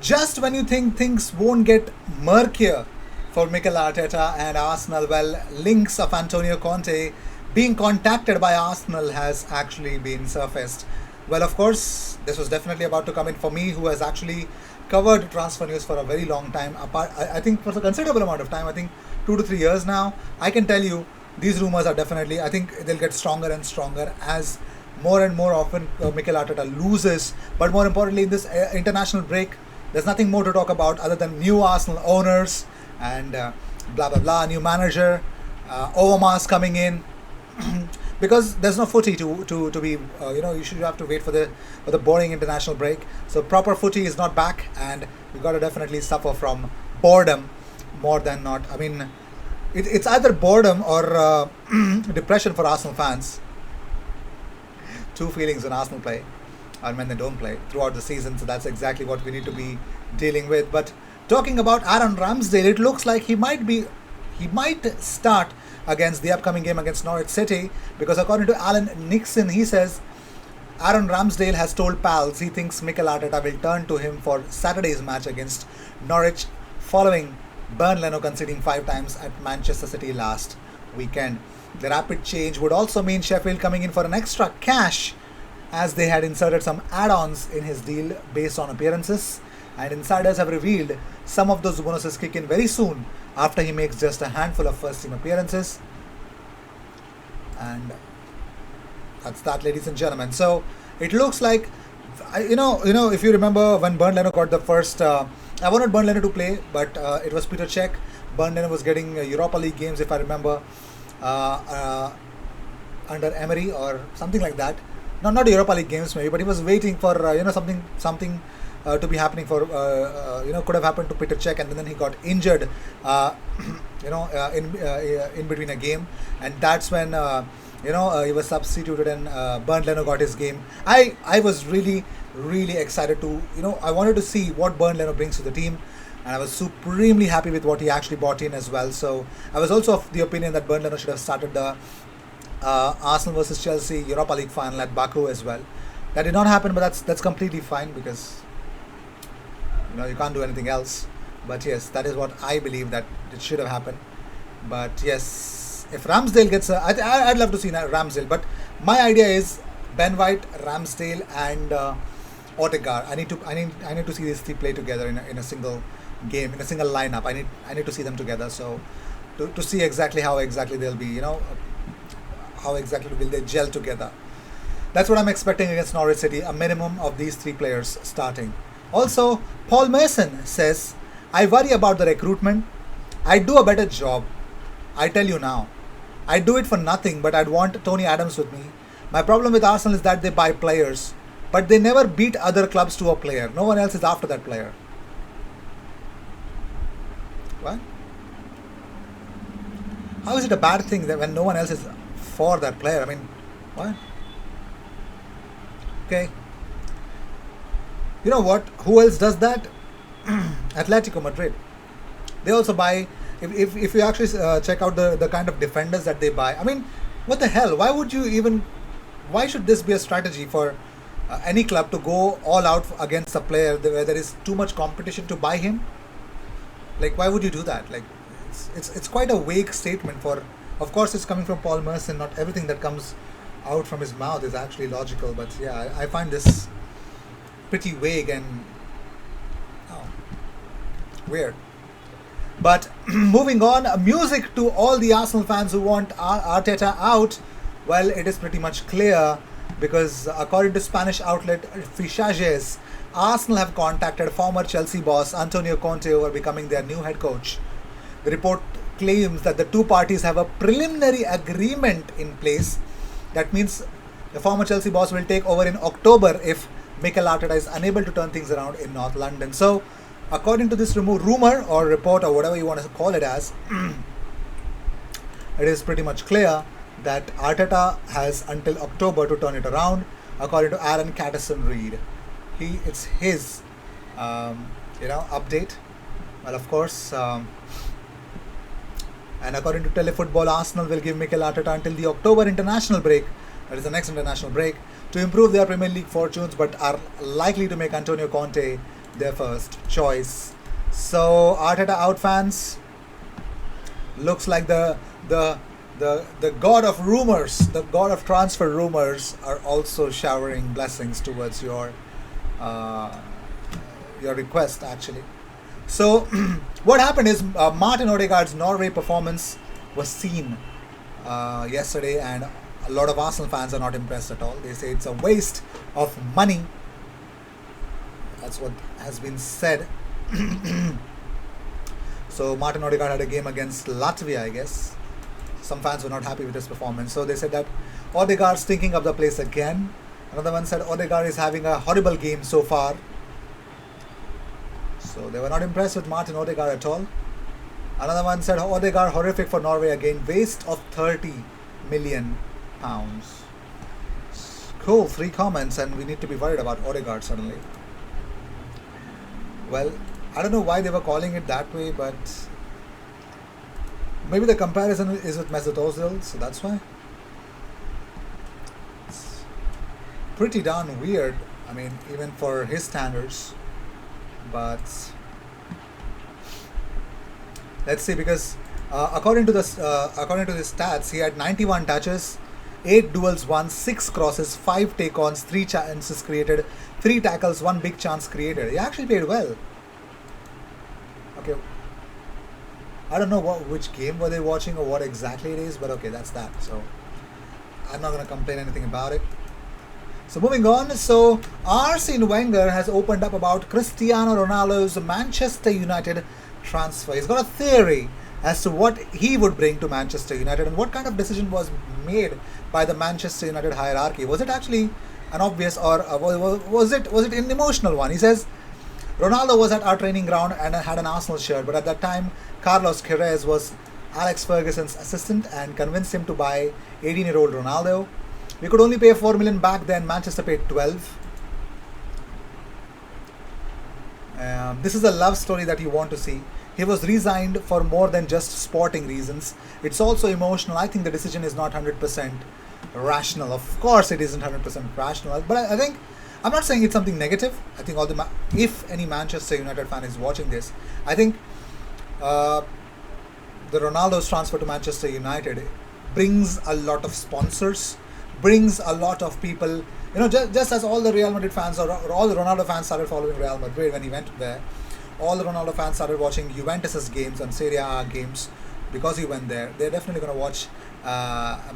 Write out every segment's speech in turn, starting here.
Just when you think things won't get murkier for Mikel Arteta and Arsenal, well, links of Antonio Conte being contacted by Arsenal has actually been surfaced. Well, of course, this was definitely about to come in for me, who has actually covered transfer news for a very long time. Apart, I think for a considerable amount of time. I think 2 to 3 years now. I can tell you, these rumors are definitely. I think they'll get stronger and stronger as more and more often Mikel Arteta loses. But more importantly, in this international break, there's nothing more to talk about other than new Arsenal owners and blah blah blah, new manager, Overmars coming in, because there's no footy to be you should have to wait for the boring international break. So proper footy is not back, and we got to definitely suffer from boredom more than not. I mean, it's either boredom or depression for Arsenal fans. Two feelings when Arsenal play and when they don't play throughout the season. So that's exactly what we need to be dealing with. But talking about Aaron Ramsdale, it looks like he might start against the upcoming game against Norwich City, because according to Alan Nixon, he says Aaron Ramsdale has told pals he thinks Mikel Arteta will turn to him for Saturday's match against Norwich, following Bern Leno conceding 5 times at Manchester City last weekend. The rapid change would also mean Sheffield coming in for an extra cash, as they had inserted some add-ons in his deal based on appearances, and insiders have revealed some of those bonuses kick in very soon after he makes just a handful of first-team appearances. And that's that, ladies and gentlemen. So it looks like, if you remember when Bern Leno got the first, I wanted Bern Leno to play, but it was Peter Cech. Bern Leno was getting Europa League games, if I remember, under Emery or something like that. No, not Europa League games maybe, but he was waiting for something to be happening for could have happened to Peter Cech, and then he got injured in between a game, and that's when he was substituted, and Bernd Leno got his game. I was really excited to, I wanted to see what Bernd Leno brings to the team, and I was supremely happy with what he actually brought in as well. So I was also of the opinion that Bernd Leno should have started the Arsenal versus Chelsea Europa League final at Baku as well. That did not happen, but that's completely fine, because you can't do anything else. But yes, that is what I believe that it should have happened. But yes, if Ramsdale gets I'd love to see Ramsdale, but my idea is Ben White, Ramsdale, and Odegaard. I need to see these three play together in a single game, in a single lineup. I need to see them together. So to see exactly how exactly they'll be, how exactly will they gel together. That's what I'm expecting against Norwich City, a minimum of these three players starting. Also, Paul Mason says, I worry about the recruitment. I'd do a better job. I tell you now. I'd do it for nothing, but I'd want Tony Adams with me. My problem with Arsenal is that they buy players, but they never beat other clubs to a player. No one else is after that player. What? How is it a bad thing that when no one else is for that player? I mean, what? Okay. You know what? Who else does that? Atletico Madrid. They also buy. If you actually check out the kind of defenders that they buy, I mean, what the hell? Why would you even? Why should this be a strategy for any club to go all out against a player where there is too much competition to buy him? Like, why would you do that? Like, it's quite a vague statement. For, of course, it's coming from Paul Merson. Not everything that comes out from his mouth is actually logical, but yeah, I find this pretty vague and weird. But moving on, music to all the Arsenal fans who want Arteta out. Well, it is pretty much clear, because according to Spanish outlet Rijoiace, Arsenal have contacted former Chelsea boss Antonio Conte over becoming their new head coach. The report claims that the two parties have a preliminary agreement in place. That means the former Chelsea boss will take over in October if Mikel Arteta is unable to turn things around in North London. So, according to this rumor or report or whatever you want to call it as, it is pretty much clear that Arteta has until October to turn it around, according to Aaron Catterson-Reed. It's his, update. Well, of course, and according to Telefootball, Arsenal will give Mikel Arteta until the October international break, that is the next international break, to improve their Premier League fortunes, but are likely to make Antonio Conte their first choice. So Arteta out, fans. Looks like the god of rumors, the god of transfer rumors, are also showering blessings towards uh, your request, actually. So what happened is Martin Odegaard's Norway performance was seen yesterday, and a lot of Arsenal fans are not impressed at all. They say it's a waste of money. That's what has been said. So Martin Odegaard had a game against Latvia, I guess. Some fans were not happy with his performance. So they said that Odegaard's stinking up the place again. Another one said Odegaard is having a horrible game so far. So they were not impressed with Martin Odegaard at all. Another one said Odegaard horrific for Norway again. Waste of £30 million. Cool, 3 comments, and we need to be worried about Odegaard suddenly. Well, I don't know why they were calling it that way, but maybe the comparison is with Mesut Ozil, so that's why. It's pretty darn weird, I mean, even for his standards. But let's see, because according to the stats, he had 91 touches, 8 duels won, 6 crosses, 5 take-ons, 3 chances created, 3 tackles, 1 big chance created. He actually played well. Okay, I don't know which game were they watching or what exactly it is, but okay, that's that. So I'm not going to complain anything about it. So moving on, so Arsene Wenger has opened up about Cristiano Ronaldo's Manchester United transfer. He's got a theory as to what he would bring to Manchester United and what kind of decision was made by the Manchester United hierarchy. Was it actually an obvious, or was it an emotional one? He says, Ronaldo was at our training ground and had an Arsenal shirt, but at that time, Carlos Queiroz was Alex Ferguson's assistant and convinced him to buy 18-year-old Ronaldo. We could only pay 4 million back then. Manchester paid 12. This is a love story that you want to see. He was resigned for more than just sporting reasons. It's also emotional. I think the decision is not 100% rational. Of course, it isn't 100% rational. But I think, I'm not saying it's something negative. I think if any Manchester United fan is watching this, I think the Ronaldo's transfer to Manchester United brings a lot of sponsors, brings a lot of people, just as all the Real Madrid fans or all the Ronaldo fans started following Real Madrid when he went there, all the Ronaldo fans started watching Juventus's games and Serie A games because he went there. They're definitely going to watch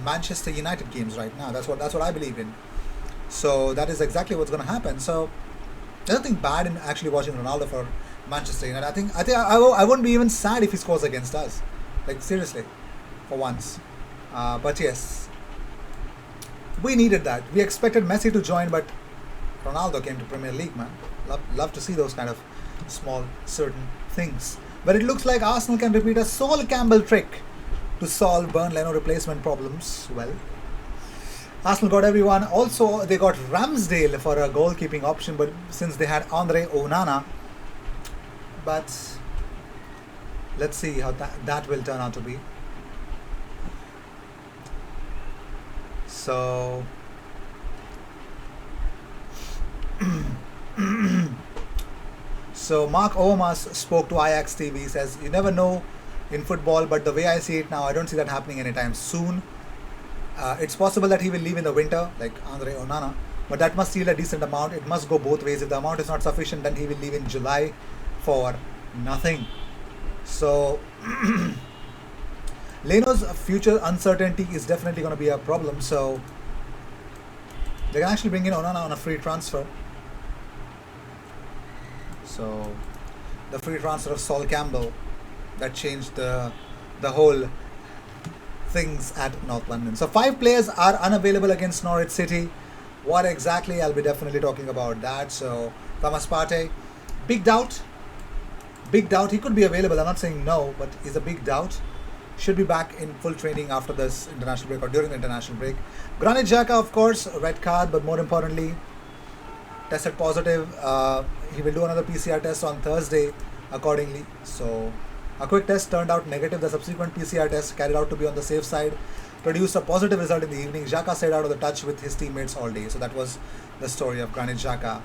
Manchester United games right now. That's what I believe in. So that is exactly what's going to happen. So there's nothing bad in actually watching Ronaldo for Manchester United. I think I wouldn't be even sad if he scores against us. Like, seriously, for once. But yes, we needed that. We expected Messi to join, but Ronaldo came to Premier League, man. Love to see those kind of small certain things. But it looks like Arsenal can repeat a Sol Campbell trick to solve Bernd Leno replacement problems. Well, Arsenal got everyone. Also, they got Ramsdale for a goalkeeping option, but since they had Andre Onana. But let's see how that will turn out to be. So so Mark Overmars spoke to Ajax TV. He says, you never know in football, but the way I see it now, I don't see that happening anytime soon. It's possible that he will leave in the winter, like Andre Onana, but that must yield a decent amount. It must go both ways. If the amount is not sufficient, then he will leave in July for nothing. So Leno's future uncertainty is definitely going to be a problem. So they can actually bring in Onana on a free transfer. So the free transfer of Sol Campbell, that changed the whole things at North London. So 5 players are unavailable against Norwich City. What exactly? I'll be definitely talking about that. So Thomas Partey, big doubt. Big doubt. He could be available. I'm not saying no, but he's a big doubt. Should be back in full training after this international break or during the international break. Granit Xhaka, of course, red card, but more importantly, tested positive. He will do another PCR test on Thursday accordingly. So a quick test turned out negative. The subsequent PCR test, carried out to be on the safe side, produced a positive result in the evening. Xhaka stayed out of the touch with his teammates all day. So that was the story of Granit Xhaka.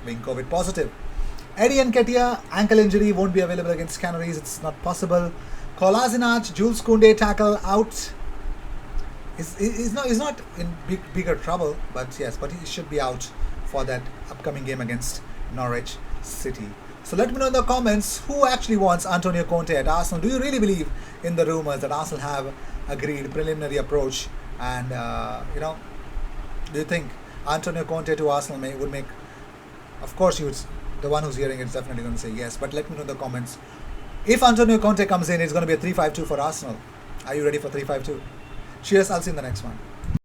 being COVID positive. Eddie Nketiah, ankle injury, won't be available against Canaries. It's not possible. Kolasinac, Jules Koundé tackle out. He's not in bigger trouble, but yes, but he should be out for that upcoming game against Norwich City. So let me know in the comments who actually wants Antonio Conte at Arsenal. Do you really believe in the rumours that Arsenal have agreed preliminary approach? And do you think Antonio Conte to Arsenal would make? Of course, the one who's hearing it is definitely going to say yes. But let me know in the comments. If Antonio Conte comes in, it's going to be a 3-5-2 for Arsenal. Are you ready for 3-5-2? Cheers, I'll see you in the next one.